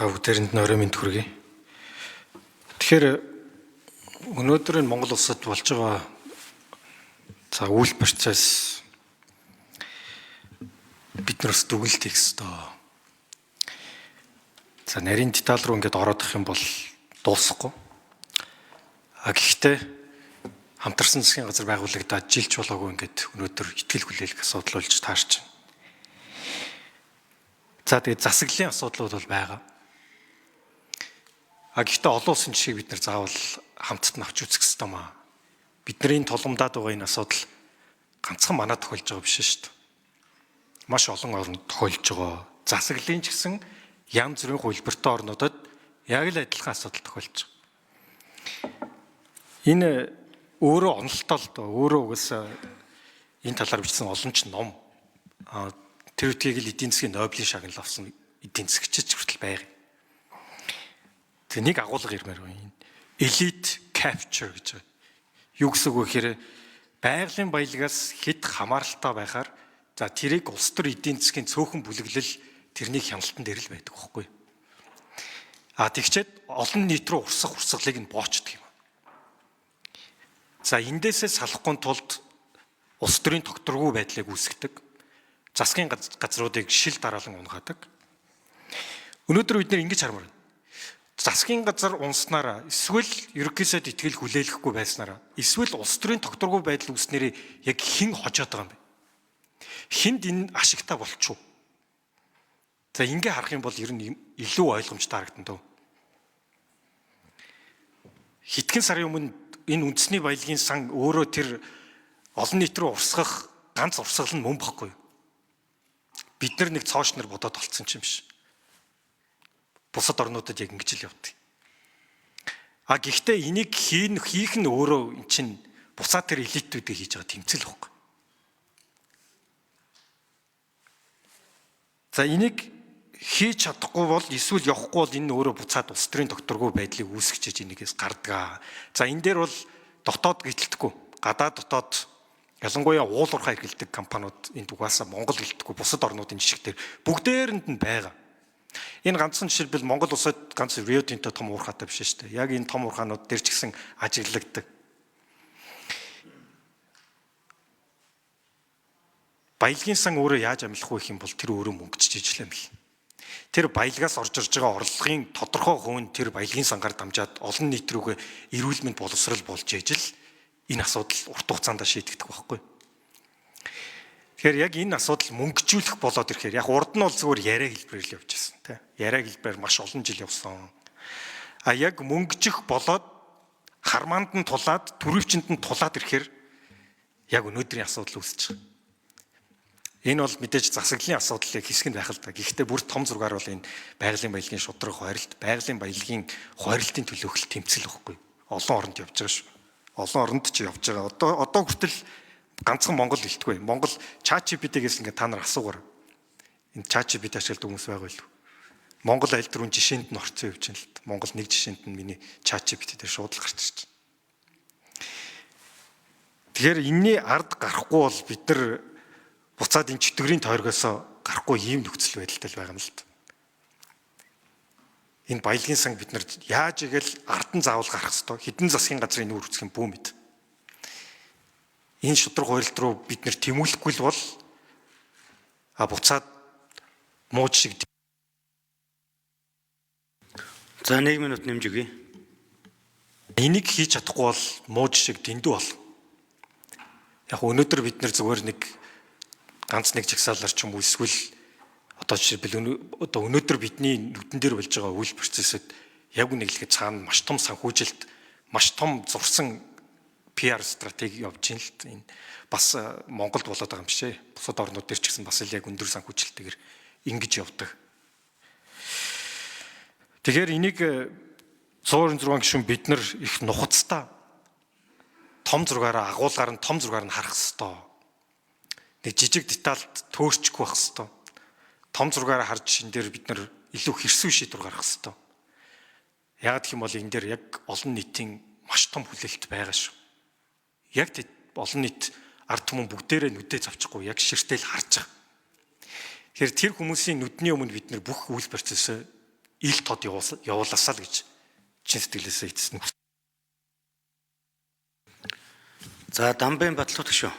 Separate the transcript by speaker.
Speaker 1: За бүгдээрэнд нь орой мэнд хүргэе. Тэгэхээр өнөөдөр энэ Монгол улсад болж байгаа үйл процесс биднээс дүгнэлт хийх ёстой. За нарийн деталь руу ингээд ороод их юм бол дуусахгүй. Гэхдээ хамтарсан засгийн газар байгуулагдаад жилч болоогүй ингээд өнөөдөр ихтгэл хүлээлгэх асуудал болж таарч байна. За тэгээд засаглалын асуудлууд бол байгаа. Гэхдээ олон улсын жишээг бид нар заавал хамтд нь авч үзэх ёстой маа. Бидний тулгамдаад байгаа энэ асуудал ганцхан манад тохиолж байгаа биш шүү дээ. Маш олон орнд тохиолж байгаа. Засаглалын ч гэсэн янз бүрийн хувилбартай орнуудад яг л адилхан асуудал тохиолж байгаа. Энэ өөрөө онолтой л доо. Өөрөө угаасаа энэ талаар бичсэн олон ч ном тэр үтгийг л эдийн засгийн Нобелийн шагнал авсан эдийн засгчид хүртэл байгаа. Нэг агуулга ирмээр байна. Elite capture гэж байна. Юу гэсэн үг вэ гэхээр байгалийн баялагаас хэд хамааралтай байхаар за тэрийг улс төр эдийн засгийн цөөхөн бүлэглэл тэрний хяналтан дээр л байдаг байхгүй. Тэгчээд олон нийт рүү урсгалыг нь боочдөг юм. За эндээсээ салахгүй тулд улс төрийн тогтворгүй байдлыг үүсгэдэг. Засгийн газруудыг шил дараалан унгаадаг. Өнөөдөр бид нэр ингэж хармаар байна. Засгийн газар унснараа эсвэл ерөнхийдөө итгэл хүлээлгэхгүй байснараа эсвэл улс төрийн тогтворгүй байдал үүснээрээ яг хэн хожоод байгаа юм бэ? Хинд энэ ашигтай болчихов? За ингээ харах юм бол ер нь илүү ойлгомжтой харагдан дөө. Хэдхэн сарын өмнө энэ үндэсний баялагын сан өөрөө тэр олон нийт рүү урсгах ганц урсгал нь мөн бохгүй юу? Бид нэг цоош нар бодоод олцсон юм биш. Бусад орнуудад яг ингэж л явдаг. Гэхдээ энийг хийх нь өөрөө эн чинь бусад тэр элитүүдийг хийж байгаа тэмцэл байхгүй. За энийг хийж чадахгүй бол эсвэл явахгүй бол энэ өөрөө буцаад улс төрийн тогтворгүй байдлыг үүсгэж энийгээс гардаг. За энэ дээр бол дотоод гэлтдэггүй. Гадаад дотоод ялангуяа уулуурхай эрхэлдэг компаниуд энд угаасаа Монгол гэлтдэггүй бусад орнуудын жишг дээр бүгдээрэнд нь байгаа. Энэ ганцхан жишээлбэл Монгол улсад ганц Rio Tinto том уурхайтай биш шүү дээ. Яг энэ том уурхаанууд дээр ч гэсэн ажиглагддаг. Баялагын сан өөрөө яаж амлах вэ гэх юм бол тэр өөрөө мөнгөж ижлээ юм л. Тэр баялагаас орж ирж байгаа орлогын тодорхой хувь нь тэр баялагын сангаар дамжаад олон нийт рүүгээ эрүүл мэнд боловсрал болж ижил энэ асуудал урт хугацаанд шийдэгдэх байхгүй. Тэгэхээр яг энэ асуудал мөнгөжүүлэх болоод ирэхээр яг урд нь бол зөвхөн яриа хэлбэрээр л явж байсан тийм. Яриа хэлбэр маш олон жил явсан. Яг мөнгөжих болоод хармаанд нь тулаад төрөвчөнд нь тулаад ирэхээр яг өнөөдрийн асуудал үүсэж байгаа. Энэ бол мэдээж засаглалын асуудлыг хэсэг нь байх л да. Гэхдээ бүр том зургаар бол энэ байгалийн баялагын шудраг хойролт, байгалийн баялагын хойролтын төлөөлөл тэмцэл байхгүй. Олон оронд явж байгаа шүү. Олон оронд ч явж байгаа. Одоо хүртэл ганцхан Монгол гэлтгүй. Монгол ChatGPT-гээс ингээд та нар асуугаар. Энэ ChatGPT ашигладаг хүмүүс байгаа юу? Монгол аль дөрвөн жишээнд нь орцсон явж байна л да. Монгол нэг жишээнд нь миний ChatGPT дээр шууд л гарч ирж байна. Тэгэхээр энэний ард гарахгүй бол бид нар буцаад энэ чөтгөрийн тойргоос гарахгүй ийм нөхцөл байдалтай л байгаа юм л да. Энэ баялагын сан бид нар яаж игэл ард нь заавал гарах ёстой. Хэдэн засгийн газрын нүүр үзэх юм бүү мэд. Энэ шудраг хойролт руу бид нэр тэмүүлэхгүй л бол буцаад мууж шиг.
Speaker 2: За 1 минут нэмж өгье.
Speaker 1: Энийг хийж чадахгүй бол мууж шиг дэндүү бол. Яг өнөөдөр бид нэр зүгээр ганц нэг жагсаалаар ч юм уу эсвэл одоо жишээлбэл одоо өнөөдөр бидний нүдэн дээр болж байгаа үйл процессыг яг үнэглэхэд цаана маш том санхүүжилт, маш том зурсан PR стратеги явж ийн л энэ бас Монголд болоод байгаа юм биш ээ. Бусад орнууд дээр ч гэсэн бас л яг өндөр санхүүжилтээр ингэж явдаг. Тэгэхээр энийг 106 гишүүн бид нар их нухацтай том зургаараа агуулгаар нь том зургаар нь харах ёстой. Нэг жижиг детальд төөрчихгүй байх ёстой. Том зургаараа харж энэ дээр бид нар илүү хэрсүү шийдвэр гаргах ёстой. Яг гэх юм бол энэ дээр яг олон нийтийн маш том хүлээлт байгаа шүү. Яг олон нийт ард түмэн бүгдээрээ нүдээ завчихгүй яг ширтэл харж байгаа. Тэгэхээр тэр хүмүүсийн нүдний өмнө бид нар бүх үйл процессыг ил тод явууласаа л гэж чин сэтгэлээсээ эцэст нь.
Speaker 2: За Дамбын Батлуур гүшүү.